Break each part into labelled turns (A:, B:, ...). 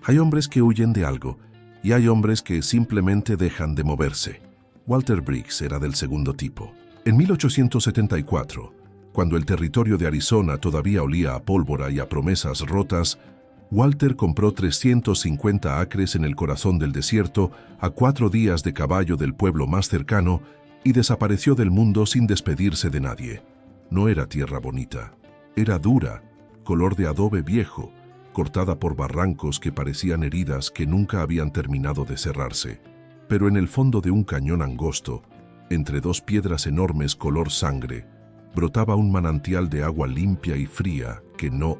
A: Hay hombres que huyen de algo y hay hombres que simplemente dejan de moverse. Walter Briggs era del segundo tipo. En 1874, cuando el territorio de Arizona todavía olía a pólvora y a promesas rotas, Walter compró 350 acres en el corazón del desierto, a 4 días de caballo del pueblo más cercano, y desapareció del mundo sin despedirse de nadie. No era tierra bonita, era dura, color de adobe viejo, cortada por barrancos que parecían heridas que nunca habían terminado de cerrarse. Pero en el fondo de un cañón angosto, entre 2 piedras enormes color sangre, brotaba un manantial de agua limpia y fría que no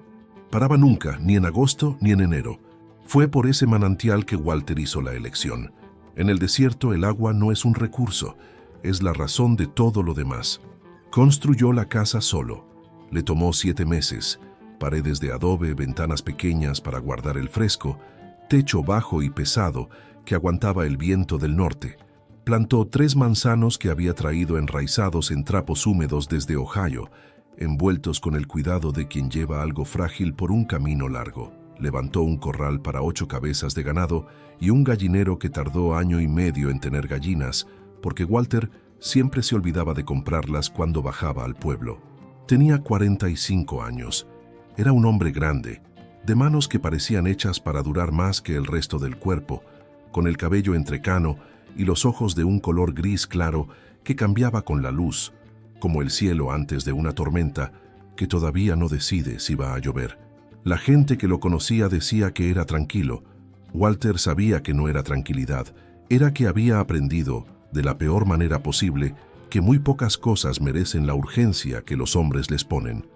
A: paraba nunca, ni en agosto ni en enero. Fue por ese manantial que Walter hizo la elección. En el desierto el agua no es un recurso, es la razón de todo lo demás. Construyó la casa solo. Le tomó 7 meses, paredes de adobe, ventanas pequeñas para guardar el fresco, techo bajo y pesado que aguantaba el viento del norte. Plantó 3 manzanos que había traído enraizados en trapos húmedos desde Ohio, envueltos con el cuidado de quien lleva algo frágil por un camino largo. Levantó un corral para 8 cabezas de ganado y un gallinero que tardó 1 año y medio en tener gallinas, porque Walter siempre se olvidaba de comprarlas cuando bajaba al pueblo. Tenía 45 años. Era un hombre grande, de manos que parecían hechas para durar más que el resto del cuerpo, con el cabello entrecano y los ojos de un color gris claro que cambiaba con la luz, como el cielo antes de una tormenta que todavía no decide si va a llover. La gente que lo conocía decía que era tranquilo. Walter sabía que no era tranquilidad, era que había aprendido, de la peor manera posible, que muy pocas cosas merecen la urgencia que los hombres les ponen.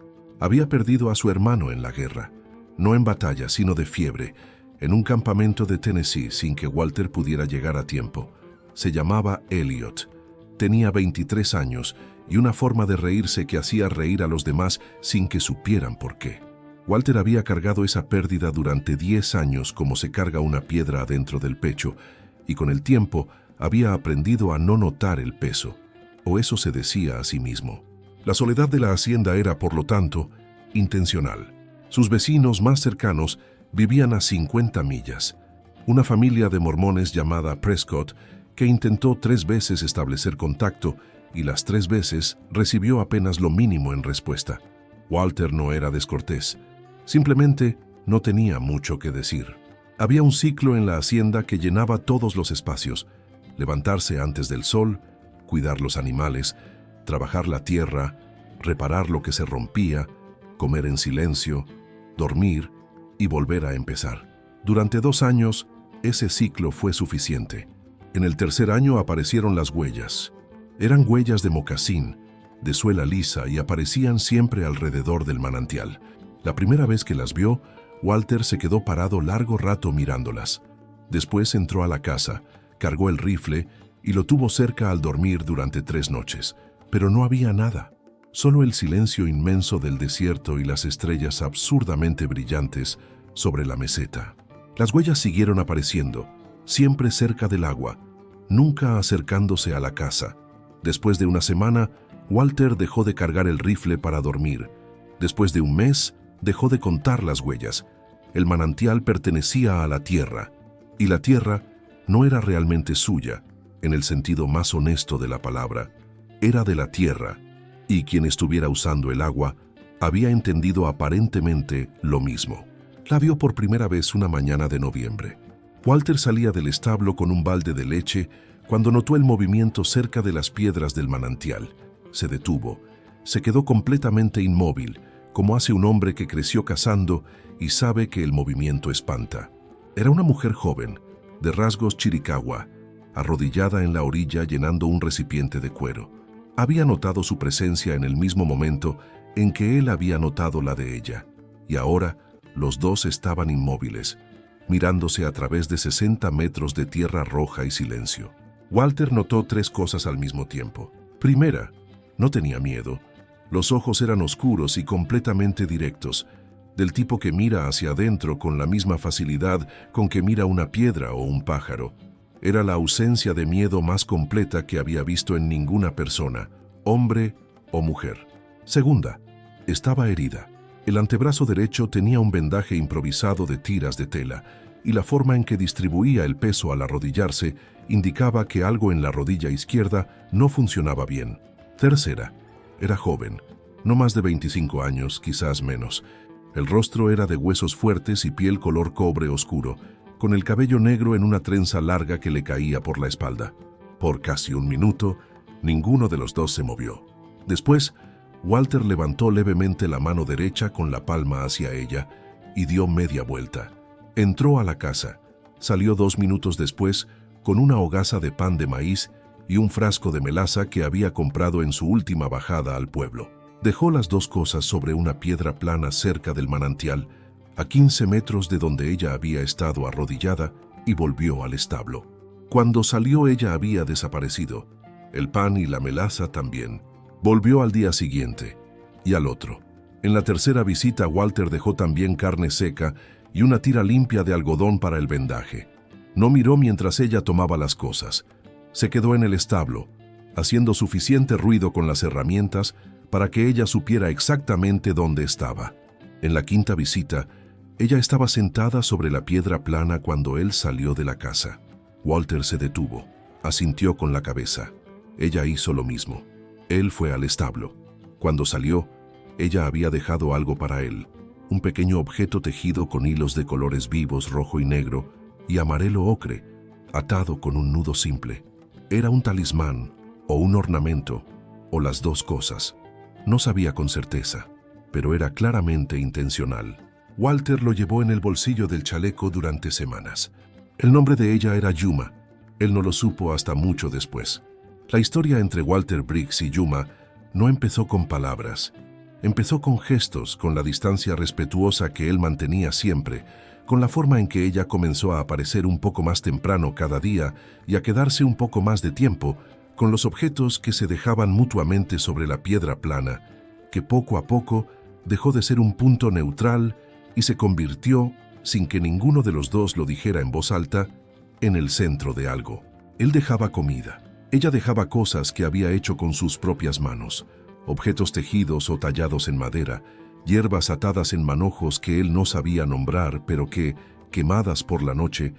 A: Había perdido a su hermano en la guerra, no en batalla, sino de fiebre, en un campamento de Tennessee sin que Walter pudiera llegar a tiempo. Se llamaba Elliot. Tenía 23 años y una forma de reírse que hacía reír a los demás sin que supieran por qué. Walter había cargado esa pérdida durante 10 años como se carga una piedra adentro del pecho, y con el tiempo había aprendido a no notar el peso, o eso se decía a sí mismo. La soledad de la hacienda era, por lo tanto, intencional. Sus vecinos más cercanos vivían a 50 millas. Una familia de mormones llamada Prescott, que intentó 3 veces establecer contacto y las 3 veces recibió apenas lo mínimo en respuesta. Walter no era descortés, simplemente no tenía mucho que decir. Había un ciclo en la hacienda que llenaba todos los espacios: levantarse antes del sol, cuidar los animales, trabajar la tierra, reparar lo que se rompía, comer en silencio, dormir y volver a empezar. Durante 2 años, ese ciclo fue suficiente. En el tercer año aparecieron las huellas. Eran huellas de mocasín, de suela lisa, y aparecían siempre alrededor del manantial. La primera vez que las vio, Walter se quedó parado largo rato mirándolas. Después entró a la casa, cargó el rifle y lo tuvo cerca al dormir durante 3 noches. Pero no había nada, solo el silencio inmenso del desierto y las estrellas absurdamente brillantes sobre la meseta. Las huellas siguieron apareciendo, siempre cerca del agua, nunca acercándose a la casa. Después de una semana, Walter dejó de cargar el rifle para dormir. Después de un mes, dejó de contar las huellas. El manantial pertenecía a la tierra, y la tierra no era realmente suya, en el sentido más honesto de la palabra. Era de la tierra, y quien estuviera usando el agua había entendido aparentemente lo mismo. La vio por primera vez una mañana de noviembre. Walter salía del establo con un balde de leche cuando notó el movimiento cerca de las piedras del manantial. Se detuvo, se quedó completamente inmóvil, como hace un hombre que creció cazando y sabe que el movimiento espanta. Era una mujer joven, de rasgos chiricahua, arrodillada en la orilla llenando un recipiente de cuero. Había notado su presencia en el mismo momento en que él había notado la de ella, y ahora los dos estaban inmóviles, mirándose a través de 60 metros de tierra roja y silencio. Walter notó 3 cosas al mismo tiempo. Primera, no tenía miedo. Los ojos eran oscuros y completamente directos, del tipo que mira hacia adentro con la misma facilidad con que mira una piedra o un pájaro. Era la ausencia de miedo más completa que había visto en ninguna persona, hombre o mujer. Segunda, estaba herida. El antebrazo derecho tenía un vendaje improvisado de tiras de tela, y la forma en que distribuía el peso al arrodillarse indicaba que algo en la rodilla izquierda no funcionaba bien. Tercera, era joven, no más de 25 años, quizás menos. El rostro era de huesos fuertes y piel color cobre oscuro, con el cabello negro en una trenza larga que le caía por la espalda. Por casi un minuto, ninguno de los dos se movió. Después, Walter levantó levemente la mano derecha con la palma hacia ella y dio media vuelta. Entró a la casa. Salió 2 minutos después con una hogaza de pan de maíz y un frasco de melaza que había comprado en su última bajada al pueblo. Dejó las dos cosas sobre una piedra plana cerca del manantial, a 15 metros de donde ella había estado arrodillada, y volvió al establo. Cuando salió ella había desaparecido. El pan y la melaza también. Volvió al día siguiente y al otro. En la tercera visita Walter dejó también carne seca y una tira limpia de algodón para el vendaje. No miró mientras ella tomaba las cosas. Se quedó en el establo, haciendo suficiente ruido con las herramientas para que ella supiera exactamente dónde estaba. En la quinta visita, ella estaba sentada sobre la piedra plana cuando él salió de la casa. Walter se detuvo, asintió con la cabeza. Ella hizo lo mismo. Él fue al establo. Cuando salió, ella había dejado algo para él, un pequeño objeto tejido con hilos de colores vivos, rojo y negro, y amarelo ocre, atado con un nudo simple. Era un talismán, o un ornamento, o las dos cosas. No sabía con certeza, pero era claramente intencional. Walter lo llevó en el bolsillo del chaleco durante semanas. El nombre de ella era Yuma. Él no lo supo hasta mucho después. La historia entre Walter Briggs y Yuma no empezó con palabras. Empezó con gestos, con la distancia respetuosa que él mantenía siempre, con la forma en que ella comenzó a aparecer un poco más temprano cada día y a quedarse un poco más de tiempo, con los objetos que se dejaban mutuamente sobre la piedra plana, que poco a poco dejó de ser un punto neutral y se convirtió, sin que ninguno de los dos lo dijera en voz alta, en el centro de algo. Él dejaba comida. Ella dejaba cosas que había hecho con sus propias manos, objetos tejidos o tallados en madera, hierbas atadas en manojos que él no sabía nombrar, pero que, quemadas por la noche,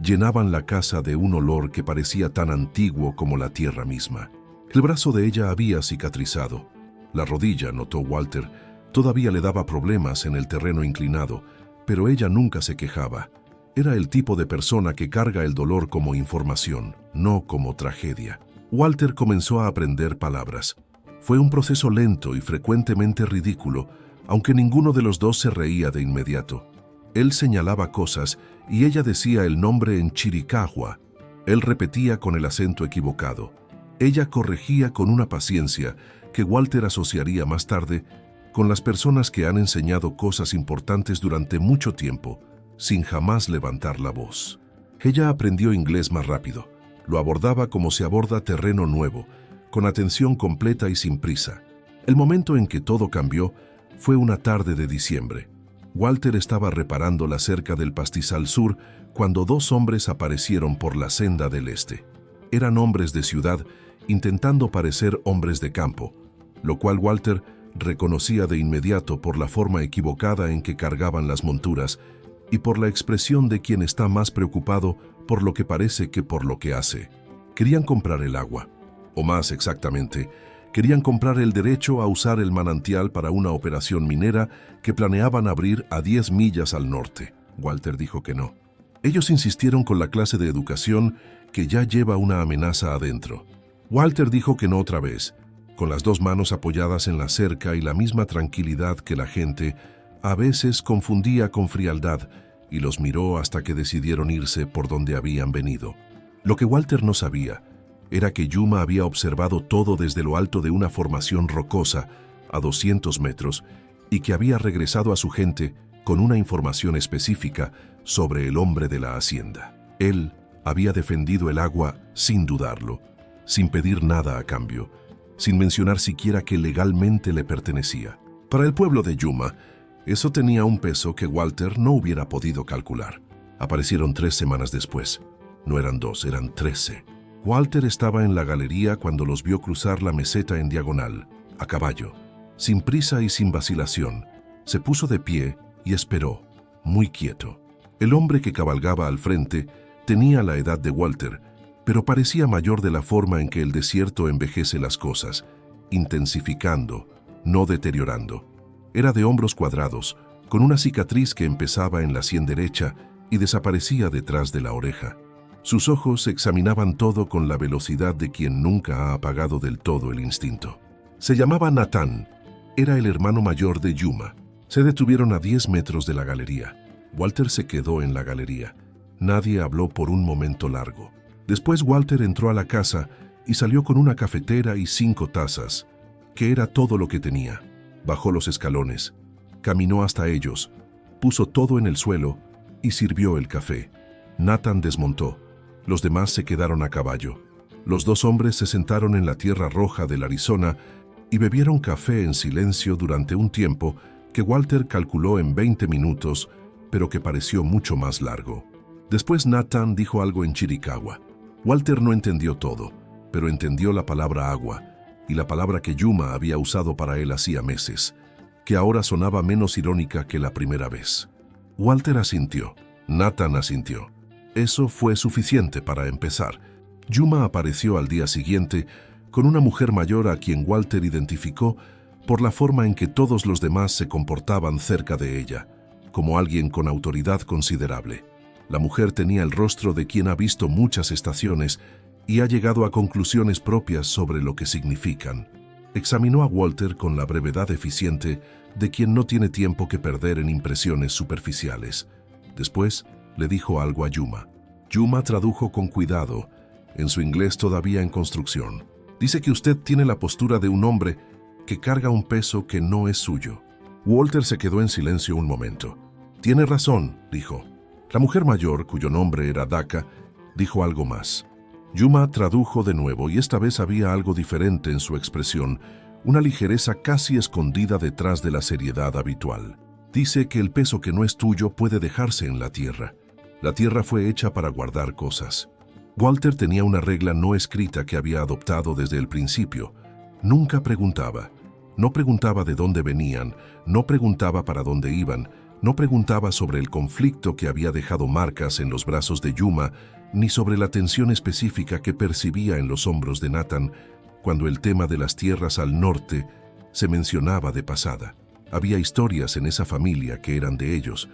A: llenaban la casa de un olor que parecía tan antiguo como la tierra misma. El brazo de ella había cicatrizado. La rodilla, notó Walter, todavía le daba problemas en el terreno inclinado, pero ella nunca se quejaba. Era el tipo de persona que carga el dolor como información, no como tragedia. Walter comenzó a aprender palabras. Fue un proceso lento y frecuentemente ridículo, aunque ninguno de los dos se reía de inmediato. Él señalaba cosas y ella decía el nombre en chiricahua. Él repetía con el acento equivocado. Ella corregía con una paciencia que Walter asociaría más tarde con las personas que han enseñado cosas importantes durante mucho tiempo, sin jamás levantar la voz. Ella aprendió inglés más rápido. Lo abordaba como se aborda terreno nuevo, con atención completa y sin prisa. El momento en que todo cambió fue una tarde de diciembre. Walter estaba reparando la cerca del pastizal sur cuando 2 hombres aparecieron por la senda del este. Eran hombres de ciudad intentando parecer hombres de campo, lo cual Walter reconocía de inmediato por la forma equivocada en que cargaban las monturas y por la expresión de quien está más preocupado por lo que parece que por lo que hace. Querían comprar el agua, o más exactamente, querían comprar el derecho a usar el manantial para una operación minera que planeaban abrir a 10 millas al norte. Walter dijo que no. Ellos insistieron con la clase de educación que ya lleva una amenaza adentro. Walter dijo que no otra vez, con las 2 manos apoyadas en la cerca y la misma tranquilidad que la gente a veces confundía con frialdad, y los miró hasta que decidieron irse por donde habían venido. Lo que Walter no sabía era que Yuma había observado todo desde lo alto de una formación rocosa a 200 metros y que había regresado a su gente con una información específica sobre el hombre de la hacienda. Él había defendido el agua sin dudarlo, sin pedir nada a cambio, sin mencionar siquiera que legalmente le pertenecía. Para el pueblo de Yuma, eso tenía un peso que Walter no hubiera podido calcular. Aparecieron 3 semanas después. No eran 2, eran 13. Walter estaba en la galería cuando los vio cruzar la meseta en diagonal, a caballo. Sin prisa y sin vacilación, se puso de pie y esperó, muy quieto. El hombre que cabalgaba al frente tenía la edad de Walter, pero parecía mayor de la forma en que el desierto envejece las cosas, intensificando, no deteriorando. Era de hombros cuadrados, con una cicatriz que empezaba en la sien derecha y desaparecía detrás de la oreja. Sus ojos examinaban todo con la velocidad de quien nunca ha apagado del todo el instinto. Se llamaba Nathan. Era el hermano mayor de Yuma. Se detuvieron a 10 metros de la galería. Walter se quedó en la galería. Nadie habló por un momento largo. Después Walter entró a la casa y salió con una cafetera y 5 tazas, que era todo lo que tenía. Bajó los escalones, caminó hasta ellos, puso todo en el suelo y sirvió el café. Nathan desmontó. Los demás se quedaron a caballo. Los 2 hombres se sentaron en la tierra roja del Arizona y bebieron café en silencio durante un tiempo que Walter calculó en 20 minutos, pero que pareció mucho más largo. Después Nathan dijo algo en Chiricahua. Walter no entendió todo, pero entendió la palabra agua y la palabra que Yuma había usado para él hacía meses, que ahora sonaba menos irónica que la primera vez. Walter asintió. Nathan asintió. Eso fue suficiente para empezar. Yuma apareció al día siguiente con una mujer mayor a quien Walter identificó por la forma en que todos los demás se comportaban cerca de ella, como alguien con autoridad considerable. La mujer tenía el rostro de quien ha visto muchas estaciones y ha llegado a conclusiones propias sobre lo que significan. Examinó a Walter con la brevedad eficiente de quien no tiene tiempo que perder en impresiones superficiales. Después le dijo algo a Yuma. Yuma tradujo con cuidado, en su inglés todavía en construcción. Dice que usted tiene la postura de un hombre que carga un peso que no es suyo. Walter se quedó en silencio un momento. Tiene razón, dijo. La mujer mayor, cuyo nombre era Daka, dijo algo más. Yuma tradujo de nuevo y esta vez había algo diferente en su expresión, una ligereza casi escondida detrás de la seriedad habitual. Dice que el peso que no es tuyo puede dejarse en la tierra. La tierra fue hecha para guardar cosas. Walter tenía una regla no escrita que había adoptado desde el principio. Nunca preguntaba. No preguntaba de dónde venían, no preguntaba para dónde iban, no preguntaba sobre el conflicto que había dejado marcas en los brazos de Yuma, ni sobre la tensión específica que percibía en los hombros de Nathan cuando el tema de las tierras al norte se mencionaba de pasada. Había historias en esa familia que eran de ellos,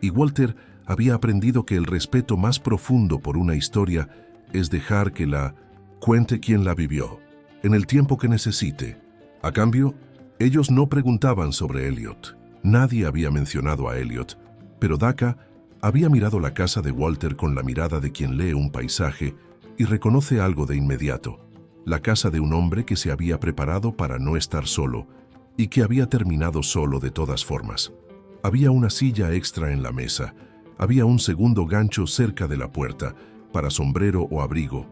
A: y Walter había aprendido que el respeto más profundo por una historia es dejar que la cuente quien la vivió, en el tiempo que necesite. A cambio, ellos no preguntaban sobre Elliot. Nadie había mencionado a Elliot, pero Daka había mirado la casa de Walter con la mirada de quien lee un paisaje y reconoce algo de inmediato. La casa de un hombre que se había preparado para no estar solo y que había terminado solo de todas formas. Había una silla extra en la mesa, había un segundo gancho cerca de la puerta para sombrero o abrigo.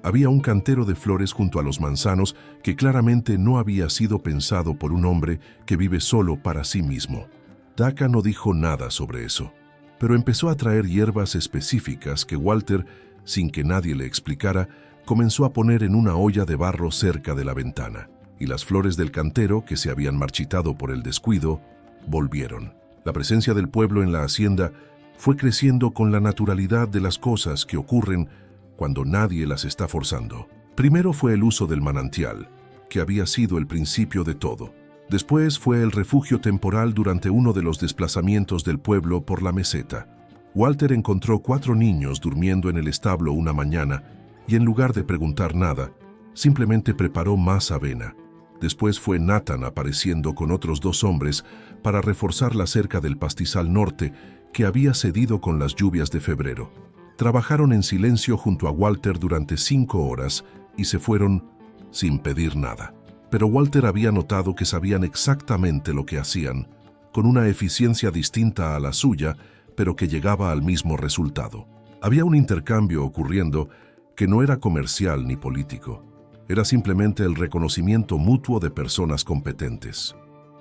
A: Había un cantero de flores junto a los manzanos que claramente no había sido pensado por un hombre que vive solo para sí mismo. Daka no dijo nada sobre eso, pero empezó a traer hierbas específicas que Walter, sin que nadie le explicara, comenzó a poner en una olla de barro cerca de la ventana, y las flores del cantero, que se habían marchitado por el descuido, volvieron. La presencia del pueblo en la hacienda fue creciendo con la naturalidad de las cosas que ocurren cuando nadie las está forzando. Primero fue el uso del manantial, que había sido el principio de todo. Después fue el refugio temporal durante uno de los desplazamientos del pueblo por la meseta. Walter encontró 4 niños durmiendo en el establo una mañana y en lugar de preguntar nada, simplemente preparó más avena. Después fue Nathan apareciendo con otros 2 hombres para reforzar la cerca del pastizal norte que había cedido con las lluvias de febrero. Trabajaron en silencio junto a Walter durante 5 horas y se fueron sin pedir nada. Pero Walter había notado que sabían exactamente lo que hacían, con una eficiencia distinta a la suya, pero que llegaba al mismo resultado. Había un intercambio ocurriendo que no era comercial ni político. Era simplemente el reconocimiento mutuo de personas competentes.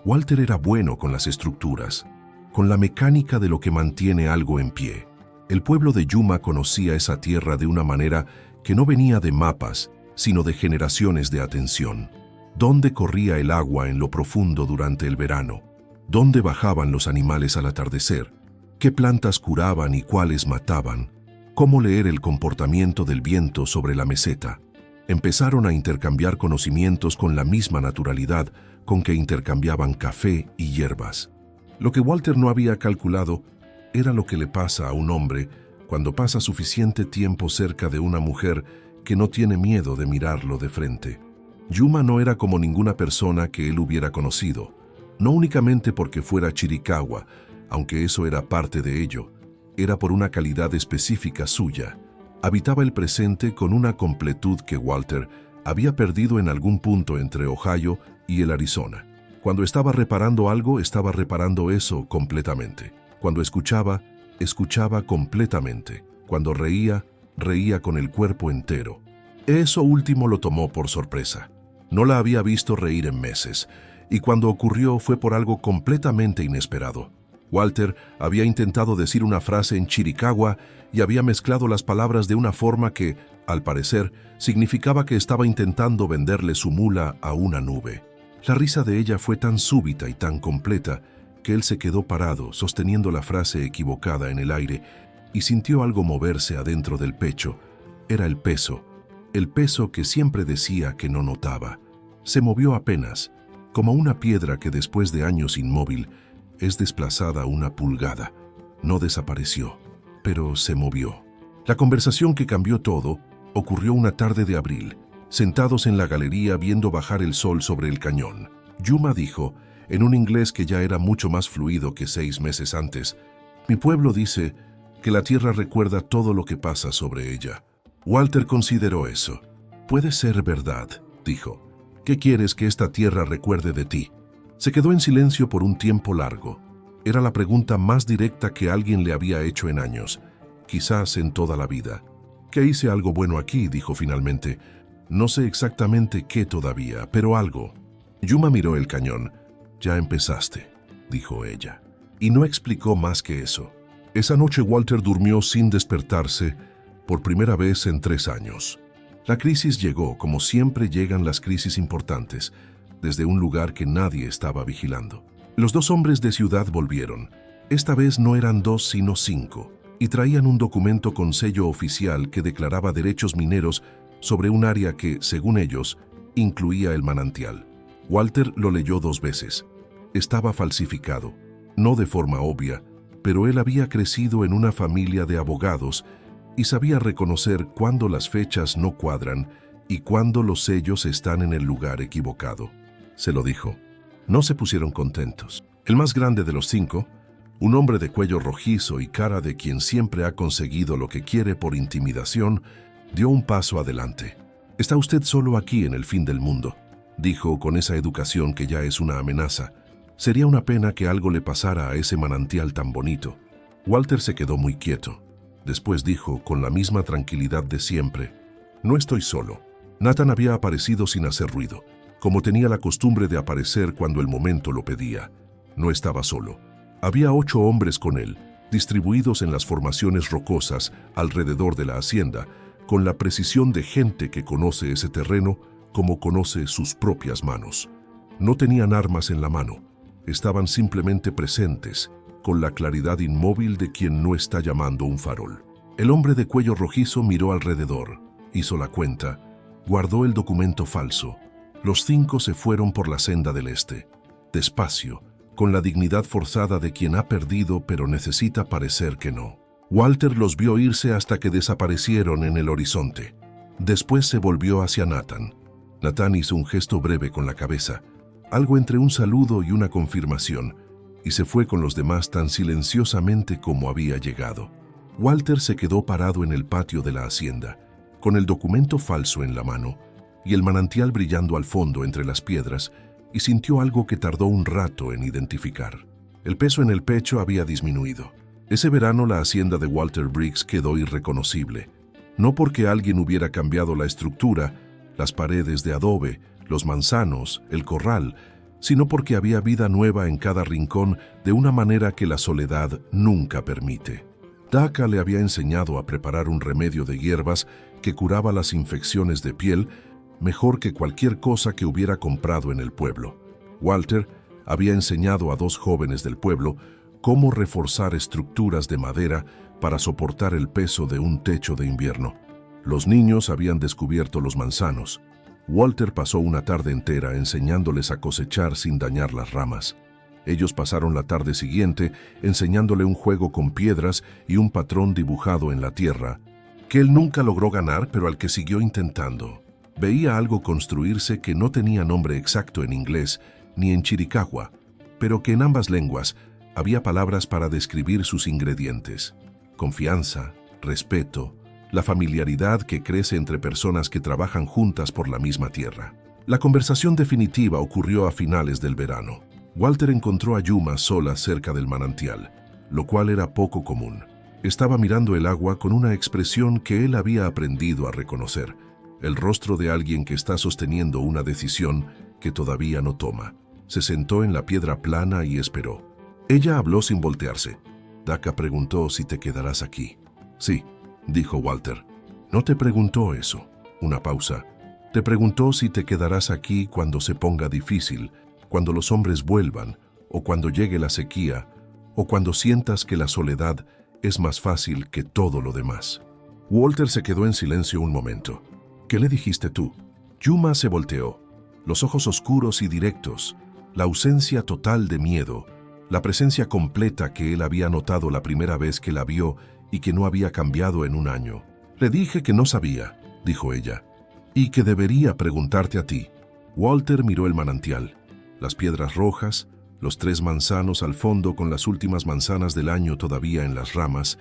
A: Walter era bueno con las estructuras, con la mecánica de lo que mantiene algo en pie. El pueblo de Yuma conocía esa tierra de una manera que no venía de mapas, sino de generaciones de atención. ¿Dónde corría el agua en lo profundo durante el verano? ¿Dónde bajaban los animales al atardecer? qué plantas curaban y cuáles mataban, cómo leer el comportamiento del viento sobre la meseta. Empezaron a intercambiar conocimientos con la misma naturalidad con que intercambiaban café y hierbas. Lo que Walter no había calculado era lo que le pasa a un hombre cuando pasa suficiente tiempo cerca de una mujer que no tiene miedo de mirarlo de frente. Yuma no era como ninguna persona que él hubiera conocido, no únicamente porque fuera Chiricahua, aunque eso era parte de ello, era por una calidad específica suya. Habitaba el presente con una completud que Walter había perdido en algún punto entre Ohio y el Arizona. Cuando estaba reparando algo, estaba reparando eso completamente. Cuando escuchaba, escuchaba completamente. Cuando reía, reía con el cuerpo entero. Eso último lo tomó por sorpresa. No la había visto reír en meses, y cuando ocurrió fue por algo completamente inesperado. Walter había intentado decir una frase en Chiricahua y había mezclado las palabras de una forma que, al parecer, significaba que estaba intentando venderle su mula a una nube. La risa de ella fue tan súbita y tan completa que él se quedó parado, sosteniendo la frase equivocada en el aire, y sintió algo moverse adentro del pecho. Era el peso que siempre decía que no notaba. Se movió apenas, como una piedra que después de años inmóvil es desplazada una pulgada. No desapareció, pero se movió. La conversación que cambió todo ocurrió una tarde de abril, sentados en la galería viendo bajar el sol sobre el cañón. Yuma dijo, en un inglés que ya era mucho más fluido que 6 meses antes, «Mi pueblo dice que la tierra recuerda todo lo que pasa sobre ella». Walter consideró eso. «Puede ser verdad», dijo. «¿Qué quieres que esta tierra recuerde de ti?» Se quedó en silencio por un tiempo largo. Era la pregunta más directa que alguien le había hecho en años, quizás en toda la vida. «Que hice algo bueno aquí», dijo finalmente. «No sé exactamente qué todavía, pero algo». Yuma miró el cañón. «Ya empezaste», dijo ella. Y no explicó más que eso. Esa noche Walter durmió sin despertarse por primera vez en 3 años. La crisis llegó, como siempre llegan las crisis importantes, desde un lugar que nadie estaba vigilando. Los 2 hombres de ciudad volvieron. Esta vez no eran 2 sino 5, y traían un documento con sello oficial que declaraba derechos mineros sobre un área que, según ellos, incluía el manantial. Walter lo leyó 2 veces. Estaba falsificado, no de forma obvia, pero él había crecido en una familia de abogados y sabía reconocer cuándo las fechas no cuadran y cuándo los sellos están en el lugar equivocado. Se lo dijo. No se pusieron contentos. El más grande de los 5, un hombre de cuello rojizo y cara de quien siempre ha conseguido lo que quiere por intimidación, dio un paso adelante. «Está usted solo aquí en el fin del mundo», dijo con esa educación que ya es una amenaza. «Sería una pena que algo le pasara a ese manantial tan bonito». Walter se quedó muy quieto. Después dijo, con la misma tranquilidad de siempre, «No estoy solo». Nathan había aparecido sin hacer ruido, como tenía la costumbre de aparecer cuando el momento lo pedía. No estaba solo. Había 8 hombres con él, distribuidos en las formaciones rocosas alrededor de la hacienda, con la precisión de gente que conoce ese terreno como conoce sus propias manos. No tenían armas en la mano, estaban simplemente presentes, con la claridad inmóvil de quien no está llamando un farol. El hombre de cuello rojizo miró alrededor, hizo la cuenta, guardó el documento falso. Los 5 se fueron por la senda del este, despacio, con la dignidad forzada de quien ha perdido pero necesita parecer que no. Walter los vio irse hasta que desaparecieron en el horizonte. Después se volvió hacia Nathan. Nathan hizo un gesto breve con la cabeza, algo entre un saludo y una confirmación, y se fue con los demás tan silenciosamente como había llegado. Walter se quedó parado en el patio de la hacienda, con el documento falso en la mano y el manantial brillando al fondo entre las piedras, y sintió algo que tardó un rato en identificar. El peso en el pecho había disminuido. Ese verano la hacienda de Walter Briggs quedó irreconocible, no porque alguien hubiera cambiado la estructura, las paredes de adobe, los manzanos, el corral, sino porque había vida nueva en cada rincón de una manera que la soledad nunca permite. Daka le había enseñado a preparar un remedio de hierbas que curaba las infecciones de piel mejor que cualquier cosa que hubiera comprado en el pueblo. Walter había enseñado a 2 jóvenes del pueblo cómo reforzar estructuras de madera para soportar el peso de un techo de invierno. Los niños habían descubierto los manzanos. Walter pasó una tarde entera enseñándoles a cosechar sin dañar las ramas. Ellos pasaron la tarde siguiente enseñándole un juego con piedras y un patrón dibujado en la tierra, que él nunca logró ganar, pero al que siguió intentando. Veía algo construirse que no tenía nombre exacto en inglés ni en chiricahua, pero que en ambas lenguas había palabras para describir sus ingredientes: confianza, respeto, la familiaridad que crece entre personas que trabajan juntas por la misma tierra. La conversación definitiva ocurrió a finales del verano. Walter encontró a Yuma sola cerca del manantial, lo cual era poco común. Estaba mirando el agua con una expresión que él había aprendido a reconocer: el rostro de alguien que está sosteniendo una decisión que todavía no toma. Se sentó en la piedra plana y esperó. Ella habló sin voltearse. Daka preguntó si te quedarás aquí. Sí, dijo Walter. No te preguntó eso. Una pausa. Te preguntó si te quedarás aquí cuando se ponga difícil, cuando los hombres vuelvan, o cuando llegue la sequía, o cuando sientas que la soledad es más fácil que todo lo demás. Walter se quedó en silencio un momento. ¿Qué le dijiste tú? Yuma se volteó. Los ojos oscuros y directos, la ausencia total de miedo, la presencia completa que él había notado la primera vez que la vio y que no había cambiado en un año. Le dije que no sabía, dijo ella, y que debería preguntarte a ti. Walter miró el manantial, las piedras rojas, los 3 manzanos al fondo con las últimas manzanas del año todavía en las ramas,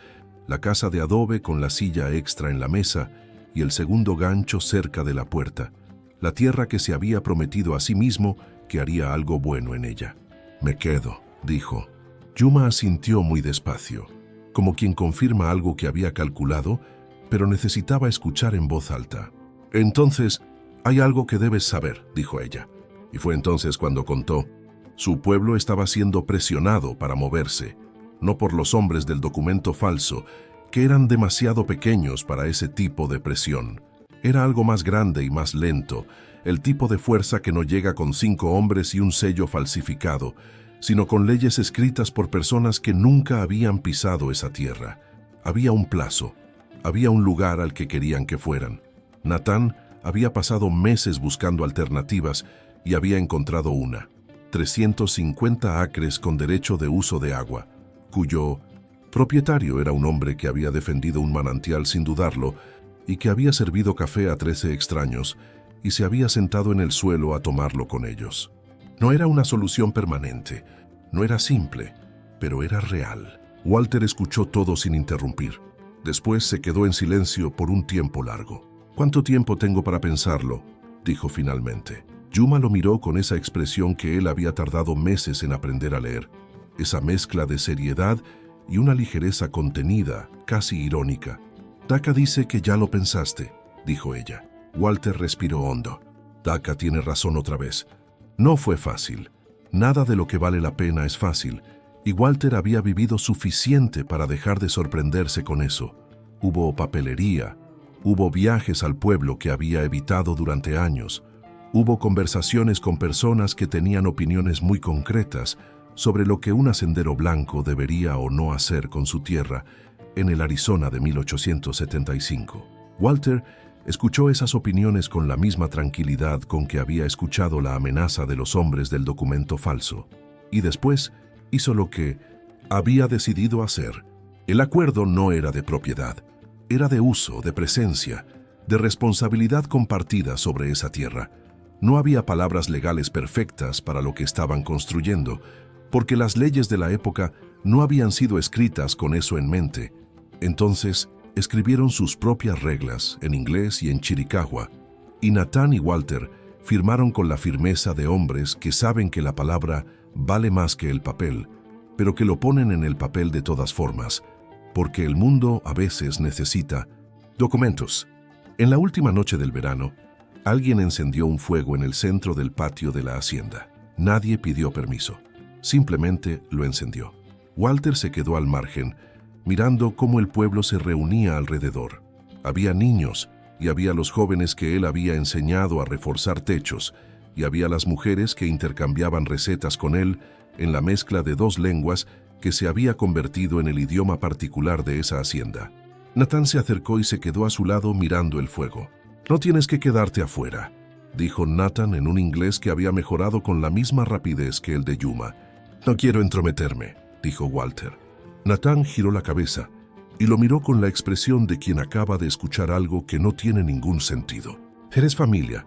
A: la casa de adobe con la silla extra en la mesa y el segundo gancho cerca de la puerta, la tierra que se había prometido a sí mismo que haría algo bueno en ella. Me quedo, dijo. Yuma asintió muy despacio, como quien confirma algo que había calculado, pero necesitaba escuchar en voz alta. Entonces, hay algo que debes saber, dijo ella. Y fue entonces cuando contó. Su pueblo estaba siendo presionado para moverse, no por los hombres del documento falso, que eran demasiado pequeños para ese tipo de presión. Era algo más grande y más lento, el tipo de fuerza que no llega con 5 hombres y un sello falsificado, sino con leyes escritas por personas que nunca habían pisado esa tierra. Había un plazo, había un lugar al que querían que fueran. Natán había pasado meses buscando alternativas y había encontrado una: 350 acres con derecho de uso de agua, cuyo propietario era un hombre que había defendido un manantial sin dudarlo y que había servido café a 13 extraños y se había sentado en el suelo a tomarlo con ellos. No era una solución permanente, no era simple, pero era real. Walter escuchó todo sin interrumpir. Después se quedó en silencio por un tiempo largo. ¿Cuánto tiempo tengo para pensarlo?, dijo finalmente. Yuma lo miró con esa expresión que él había tardado meses en aprender a leer, esa mezcla de seriedad y una ligereza contenida, casi irónica. Daka dice que ya lo pensaste, dijo ella. Walter respiró hondo. Daka tiene razón otra vez. No fue fácil. Nada de lo que vale la pena es fácil, y Walter había vivido suficiente para dejar de sorprenderse con eso. Hubo papelería, hubo viajes al pueblo que había evitado durante años, hubo conversaciones con personas que tenían opiniones muy concretas sobre lo que un hacendero blanco debería o no hacer con su tierra en el Arizona de 1875. Walter escuchó esas opiniones con la misma tranquilidad con que había escuchado la amenaza de los hombres del documento falso, y después hizo lo que había decidido hacer. El acuerdo no era de propiedad, era de uso, de presencia, de responsabilidad compartida sobre esa tierra. No había palabras legales perfectas para lo que estaban construyendo, porque las leyes de la época no habían sido escritas con eso en mente. Entonces, escribieron sus propias reglas en inglés y en chiricahua, y Natán y Walter firmaron con la firmeza de hombres que saben que la palabra vale más que el papel, pero que lo ponen en el papel de todas formas, porque el mundo a veces necesita documentos. En la última noche del verano, alguien encendió un fuego en el centro del patio de la hacienda. Nadie pidió permiso, simplemente lo encendió. Walter se quedó al margen, mirando cómo el pueblo se reunía alrededor. Había niños, y había los jóvenes que él había enseñado a reforzar techos, y había las mujeres que intercambiaban recetas con él en la mezcla de 2 lenguas que se había convertido en el idioma particular de esa hacienda. Nathan se acercó y se quedó a su lado mirando el fuego. «No tienes que quedarte afuera», dijo Nathan en un inglés que había mejorado con la misma rapidez que el de Yuma. «No quiero entrometerme», dijo Walter. Nathan giró la cabeza y lo miró con la expresión de quien acaba de escuchar algo que no tiene ningún sentido. «Eres familia»,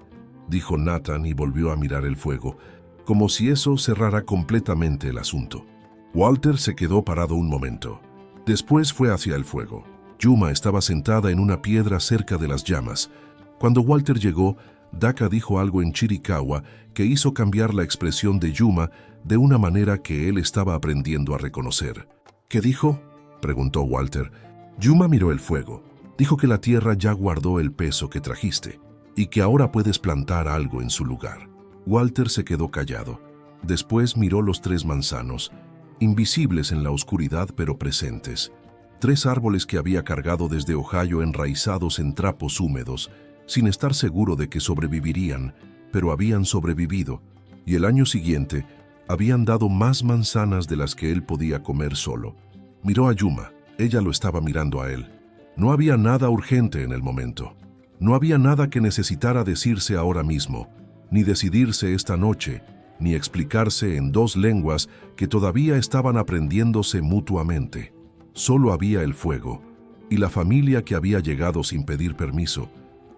A: dijo Nathan y volvió a mirar el fuego, como si eso cerrara completamente el asunto. Walter se quedó parado un momento. Después fue hacia el fuego. Yuma estaba sentada en una piedra cerca de las llamas. Cuando Walter llegó, Daka dijo algo en Chiricahua que hizo cambiar la expresión de Yuma de una manera que él estaba aprendiendo a reconocer. «¿Qué dijo?», preguntó Walter. Yuma miró el fuego. «Dijo que la tierra ya guardó el peso que trajiste y que ahora puedes plantar algo en su lugar». Walter se quedó callado. Después miró los 3 manzanos, invisibles en la oscuridad pero presentes. 3 árboles que había cargado desde Ohio enraizados en trapos húmedos, sin estar seguro de que sobrevivirían, pero habían sobrevivido, y el año siguiente habían dado más manzanas de las que él podía comer solo. Miró a Yuma. Ella lo estaba mirando a él. No había nada urgente en el momento. No había nada que necesitara decirse ahora mismo, ni decidirse esta noche, ni explicarse en 2 lenguas que todavía estaban aprendiéndose mutuamente. Solo había el fuego, y la familia que había llegado sin pedir permiso,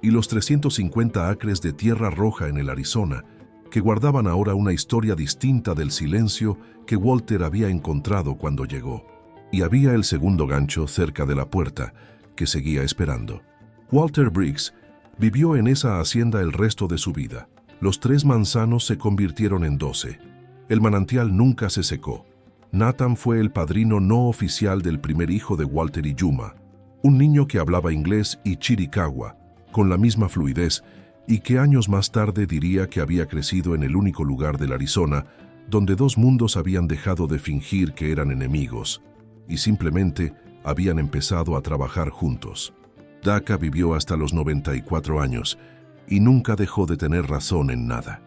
A: y los 350 acres de tierra roja en el Arizona, que guardaban ahora una historia distinta del silencio que Walter había encontrado cuando llegó. Y había el segundo gancho cerca de la puerta, que seguía esperando. Walter Briggs vivió en esa hacienda el resto de su vida. Los 3 manzanos se convirtieron en 12. El manantial nunca se secó. Nathan fue el padrino no oficial del primer hijo de Walter y Yuma, un niño que hablaba inglés y Chiricahua, con la misma fluidez, y que años más tarde diría que había crecido en el único lugar del Arizona donde 2 mundos habían dejado de fingir que eran enemigos, y simplemente habían empezado a trabajar juntos. Daka vivió hasta los 94 años, y nunca dejó de tener razón en nada.